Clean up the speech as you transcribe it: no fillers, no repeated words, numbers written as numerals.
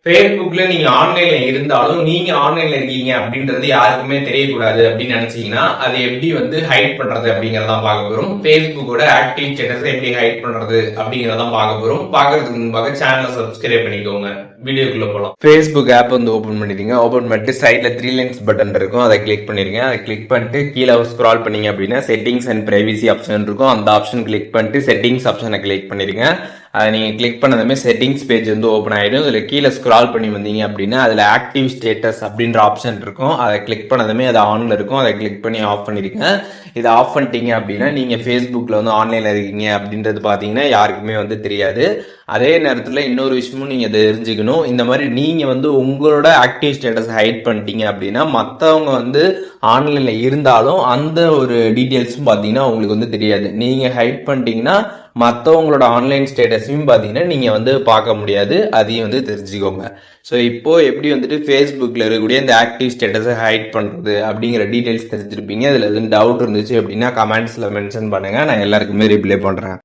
ஃபேஸ்புக்ல நீங்க ஆன்லைன்ல இருந்தாலும் நீங்க ஆன்லைன்ல இருக்கீங்க அப்படின்றது யாருக்குமே தெரியக்கூடாது அப்படின்னு நினைச்சீங்கன்னா அதை எப்படி வந்து ஹைட் பண்றது அப்படிங்கறதான் பார்க்க போறோம். ஃபேஸ்புக்கோட ஆக்டிவ் ஸ்டேட்டஸ் எப்படி ஹைட் பண்றது அப்படிங்கறதான் பார்க்க போறோம். பார்க்கறதுக்கு முன்பாக சேனலை சப்ஸ்கிரைப் பண்ணிக்கோங்க. வீடியோக்குள்ள போலாம். ஃபேஸ்புக் ஆப் வந்து ஓபன் பண்ணிடுங்க. ஓபன் பண்ணிட்டு சைட்ல 3 லைன்ஸ் பட்டன் இருக்கும், அதை கிளிக் பண்ணிருங்க. அதை கிளிக் பண்ணிட்டு கீழே ஸ்க்ரால் பண்ணீங்க அப்படின்னா செட்டிங்ஸ் அண்ட் பிரைவசி ஆப்ஷன் இருக்கும். அந்த ஆப்ஷன் கிளிக் பண்ணிட்டு செட்டிங்ஸ் ஆப்ஷனை கிளிக் பண்ணிருங்க. அதை நீங்கள் கிளிக் பண்ணதுமே செட்டிங்ஸ் பேஜ் வந்து ஓப்பன் ஆகிடும். இதில் கீழே ஸ்க்ரால் பண்ணி வந்தீங்க அப்படின்னா அதில் ஆக்டிவ் ஸ்டேட்டஸ் அப்படின்ற ஆப்ஷன் இருக்கும். அதை கிளிக் பண்ணதுமே அது ஆனில் இருக்கும். அதை கிளிக் பண்ணி ஆஃப் பண்ணிருங்க. இதை ஆஃப் பண்ணிட்டீங்க அப்படின்னா நீங்கள் ஃபேஸ்புக்கில் வந்து ஆன்லைனில் இருக்கீங்க அப்படின்றது பார்த்தீங்கன்னா யாருக்குமே வந்து தெரியாது. அதே நேரத்தில் இன்னொரு விஷயமும் நீங்கள் தெரிஞ்சுக்கணும். இந்த மாதிரி நீங்கள் வந்து உங்களோட ஆக்டிவ் ஸ்டேட்டஸ் ஹைட் பண்ணிட்டீங்க அப்படின்னா மற்றவங்க வந்து ஆன்லைனில் இருந்தாலும் அந்த ஒரு டீட்டெயில்ஸும் பார்த்தீங்கன்னா உங்களுக்கு வந்து தெரியாது. நீங்கள் ஹைட் பண்ணிட்டீங்கன்னா மற்றவங்களோட ஆன்லைன் ஸ்டேட்டஸையும் பார்த்தீங்கன்னா நீங்கள் வந்து பார்க்க முடியாது. அதையும் வந்து தெரிஞ்சுக்கோங்க. ஸோ இப்போ எப்படி வந்துட்டு ஃபேஸ்புக்கில் இருக்கக்கூடிய இந்த ஆக்டிவ் ஸ்டேட்டஸை ஹைட் பண்ணுறது அப்படிங்கிற டீட்டெயில்ஸ் தெரிஞ்சிருப்பீங்க. அதில் எதுவும் டவுட் இருந்துச்சு அப்படின்னா கமெண்ட்ஸில் மென்ஷன் பண்ணுங்கள். நான் எல்லாருக்குமே ரிப்ளை பண்ணுறேன்.